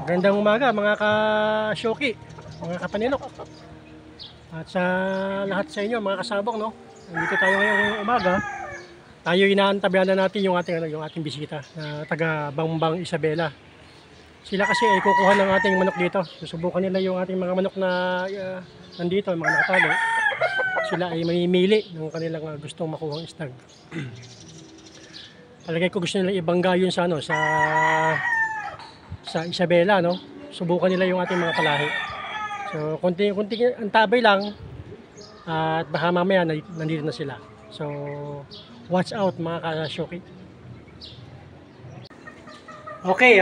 Magandang umaga mga ka-shoki, mga kapaninok. At sa lahat sa inyo mga kasabong, no? Nandito tayo ngayong umaga. Tayo inaantabayan na natin yung ating bisita na taga Bambang Isabela. Sila kasi ay kukuha ng ating manok dito. Susubukan nila yung ating mga manok na nandito, mga nakatalo. Sila ay mamimili ng kanilang gustong makuhang stag. Palagay ko gusto nila ibangga yun sa sa Isabela, no? Subukan nila yung ating mga palahi. So, konting antabay lang at baka mamaya nandito na sila. So, watch out mga ka-shoki. Okay,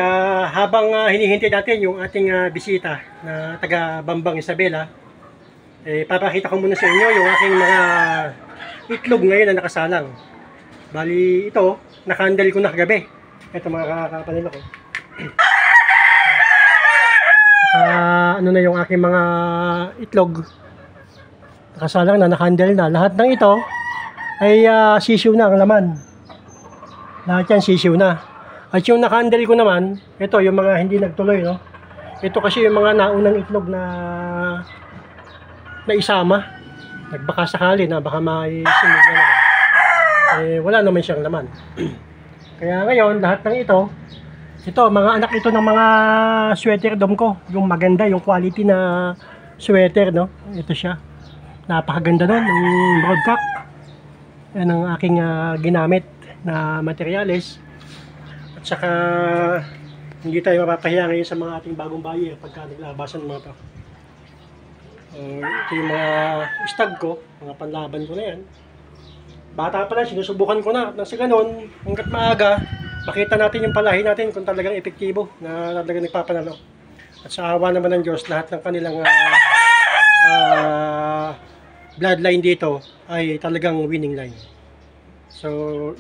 habang hinihintay natin yung ating bisita na taga Bambang Isabela, papakita ko muna sa inyo yung aking mga itlog ngayon na nakasalang. Bali, ito, naka-handle ko na kagabi. Ito mga kapanilo ko. Ano na yung aking mga itlog. Nakasalang na, naka-handle na. Lahat ng ito ay sisiw na ang laman. Lahat yan sisiw na. At yung naka-handle ko naman, ito yung mga hindi nagtuloy, no? Ito kasi yung mga naunang itlog na isama. Nagbaka sakali na baka may simig na naman. Wala naman siyang laman. Kaya ngayon, lahat ng ito, mga anak ito ng mga sweater dom ko. Yung maganda, yung quality na sweater, no? Ito siya. Napakaganda nun, yung broadcock. Yan ang aking ginamit na materyales. At saka, hindi tayo mapapahiya ngayon sa mga ating bagong buyer pagka naglabasan ng mga to. Ito yung mga stag ko, mga panlaban ko na yan. Bata pa lang, sinusubukan ko na. Nang sa ganun, hanggat maaga, makita natin yung palahi natin kung talagang epektibo na talagang nagpapanalo. At sa awa naman ng Diyos, lahat ng kanilang bloodline dito ay talagang winning line. So,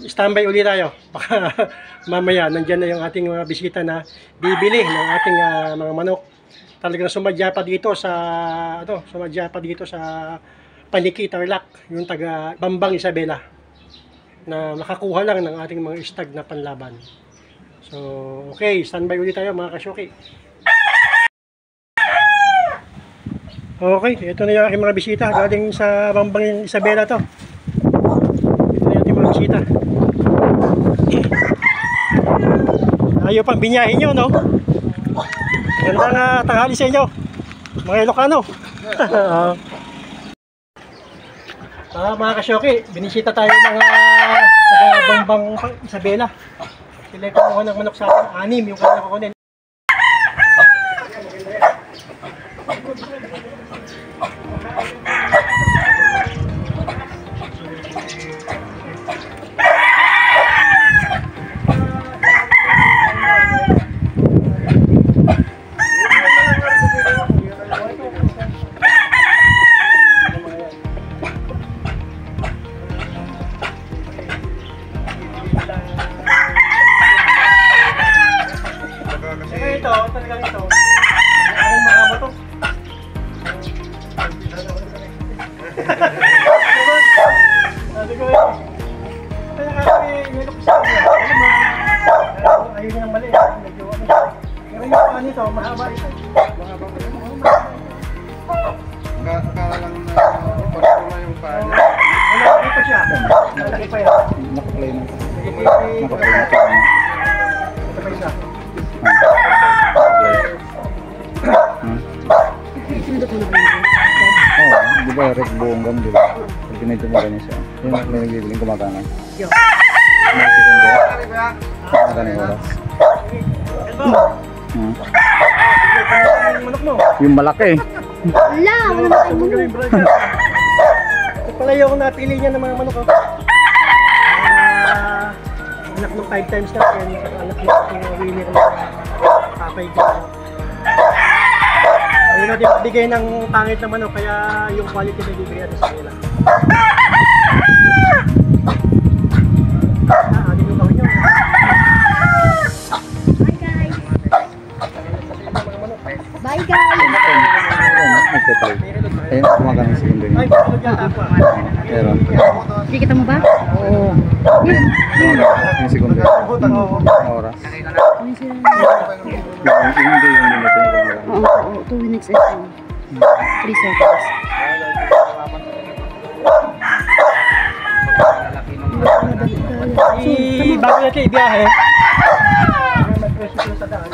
standby ulit tayo. Baka mamaya, nandyan na yung ating mga bisita na bibili ng ating mga manok. Talagang sumadya pa dito sa Paniki, Tarlac, yung taga Bambang Isabela, na makakuha lang ng ating mga stag na panlaban. So, okay, standby ulit tayo mga kasyoki. Okay, ito na yung aking mga bisita galing sa Bambang Isabela to. Ito na yung ating mga bisita. Ayaw pang binyahin nyo, no? Gandang tanghali sa inyo, mga Ilocano. Mga kasyoki, binisita tayo ng taga Bambang Isabela. Sila yung kumuha ng manok sa atin, 6 yung kanilang kukunin. Ayun yung mali, medyo pero yung paa nito, mahaba ito. Akala lang na parang na yung paa niya. Malaki pa siya. Malaki pa yan. Nakaplay na. Nakaplay na. Ito pa isa. Oo, di ba red buong gam, di ba? Pag pinito mo ganyan siya. Yung may nagbibiling kumakana. May segundo. Makana yung oras. Yung malaki. Wala, wala na kayo. Ito pala yung napili niya ng mga manok ko. Anak ng 5 times natin, anak ng winner na papay ko. Ayun natin magbigay ng pangit na manok, kaya yung quality na bibigay natin sa kanila. Aling yung nyo. Bye guys! Nagpetay. Ayun, kumakana yung segundo niya. Ay, tulog yata po. Pero, Kikita mo ba? oo. Yun. Yung segundo. Ang oras. Ano sila? Hindi yung minuto yung gumagana. Oo, 2 minutes and 3 seconds. Bago natin ibiyahe. Mag-rescue sa daan.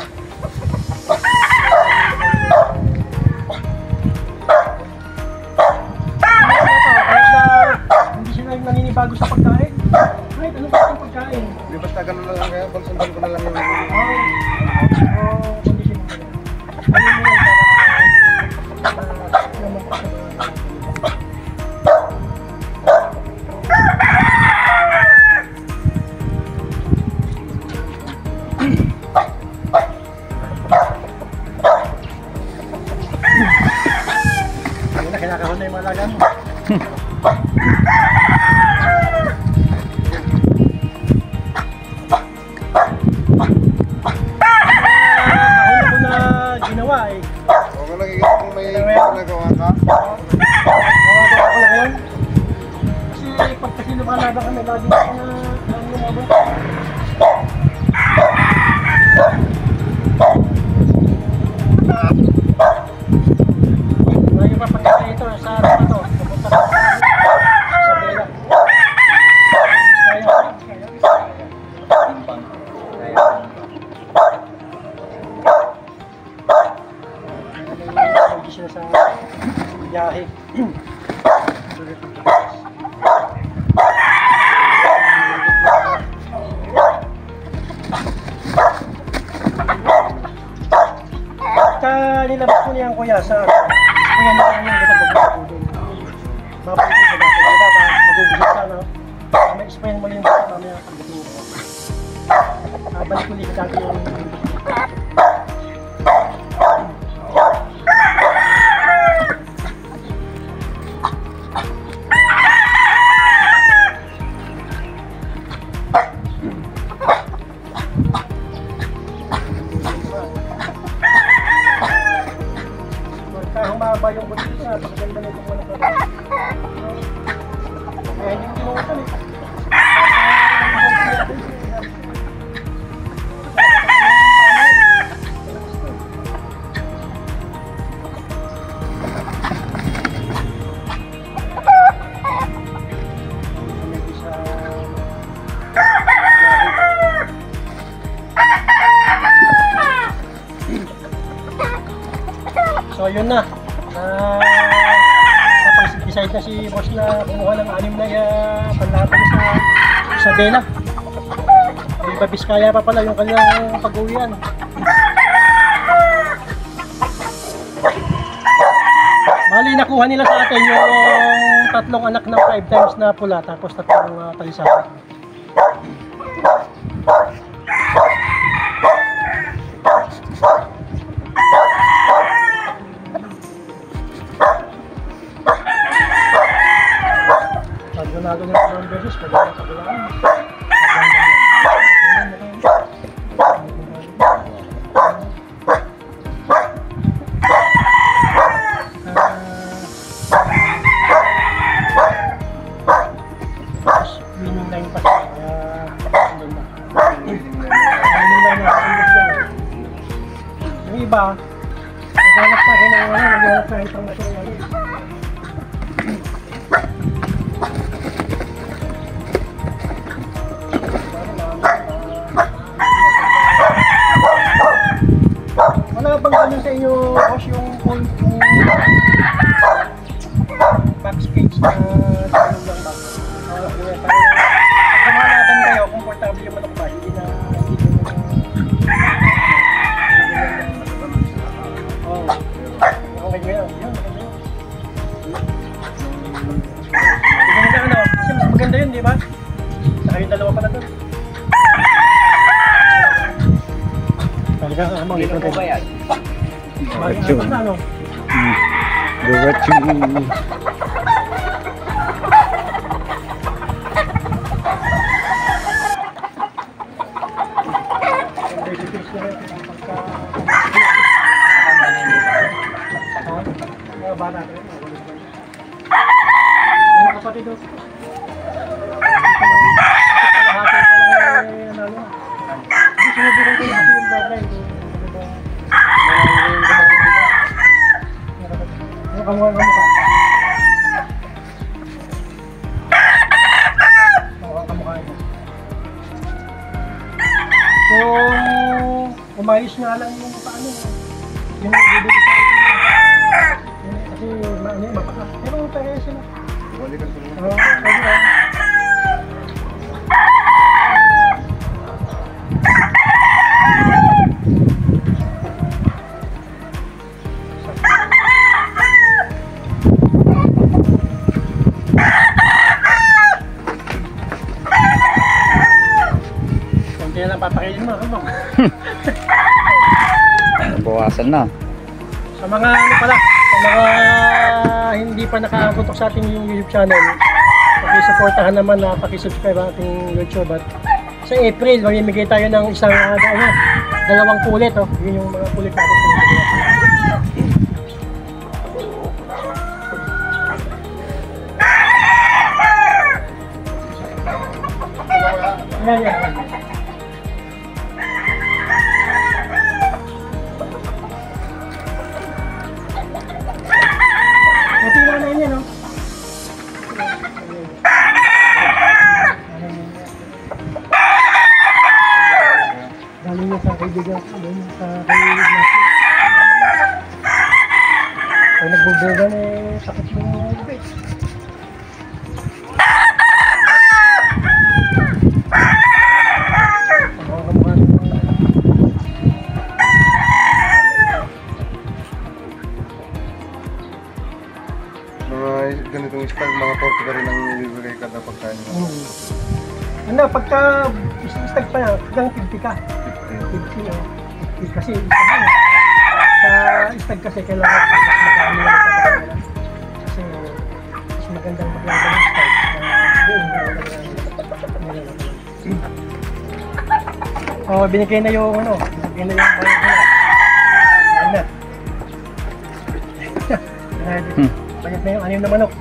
Hindi sila yung naninibago sa pagkain. Kahit ano ba yung pagkain? Di basta ganun lang kaya, konsundan ko na lang yung... Condition mo yan. Ano mo yan para ayun na, kinakahon na yung mga lagan mo. Kahon ako na ginawa eh. Huwag ka nakikita kung may nagawa ka. Nawagawa ko na ngayon. Kasi pag kasi lumalaban kami, lagi na lumaban. Ngayon pa pagkakita ito, sa araw na to, pupunta ka sa Bela. Hindi sila sa biyahe. Nilabas ko niyan kuya sa kaya na lang yung gata pagpapulong. Mapagpapulong sa dati. Diba ba? Magubusok ka na. May explain mo yung bata mamaya pagdating ko. Balik ulit sa dati yung humaba yung buti niya, pagkaganda na itong manok na ito. Kaya hindi ko kinukutan eh. So yun na. Napag-decide na si boss na kumuha ng 6 na panlaban sa Bela. Viva Vizcaya pa pala yung kanyang pag-uwian. Bali nakuha nila sa atin yung 3 anak ng 5 times na pula tapos 3 talisahan. Pagdunado ng mga beses, pagdunado ng kabulaan. Winning line pa siya, kaya doon na. Winning line na yung iba, naghanap pa rin ng naghanap pa rin pang material. Wala bang ganun sa inyo, boss, yung backstage na salong lang ba? Kumalatan kayo, komportable yung manok ba? Hindi na okay ngayon. Maganda ano, kasi mas maganda yun, di ba? Saka yung dalawa pala doon. Talagang amang ito ba yan? Duwatsyong. Ano? Duwatsyong. Bata rin, mga kapatid doon. umayos nga lang yung paano. Yung bibig sa ito. Kasi mapakas. Pero tayo sila. Balikan ko naman. Oo, pwede. Konti na lang papakainin mo. Ano? Bawasan na. Sa mga ano pala, sa mga hindi pa nakaputok sa ating YouTube channel, pakisuportahan naman na pakisubscribe ang ating YouTube. At sa April, mamimigay tayo ng isang dalawang kulit. Oh. Yun yung mga kulit natin sa mga. Yan, yan. Ito yung ano yun, no? Galing niya sa kaibigan ko, sa kaibigan natin. Pag nagbubugan sakit mo yung lupit. Mga ganitong stag, mga 40 ka rin ang ibibigay kada pagkain. Ano, pagka istag pa yan, hanggang 50 ka. 50, no? 50 kasi istag yan. Sa istag kasi kailangan magkano yung pagkain. Kasi mas magandang maglaban ng istag. Oh, binigay na yung ano, binigay na yung bayad nila. Ayan na. Bayad na yung anim na manok.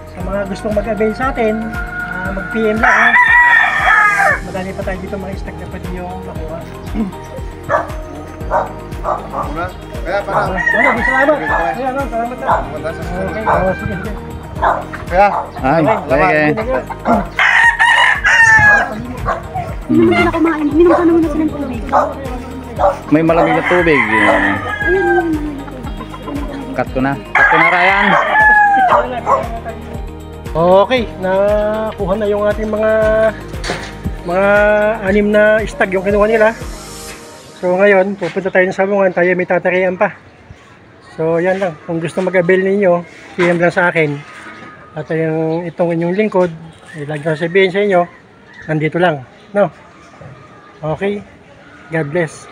Sa mga gustong mag-avail sa atin, mag-PM lang ha. Madali pa tayo dito mga istag na pwede nyo makuha. Kaya para. Ano, salamat. Kaya ano, salamat na. Okay, sige, sige. Kaya. Ay, Sige. Hindi naman sila kumain. Minum ka naman na silang tubig. may malamig na tubig. Ayun. Cut ko na. Cut ko na, Ryan. Okay, nakuha na yung ating mga anim na istag yung kinuha nila. So ngayon, pupunta tayo ng sabungan, tayo may tatarian pa. So yan lang, kung gusto mag-avail ninyo, PM lang sa akin. At itong inyong lingkod, lagi ko sabihin sa inyo, nandito lang. No? Okay, God bless.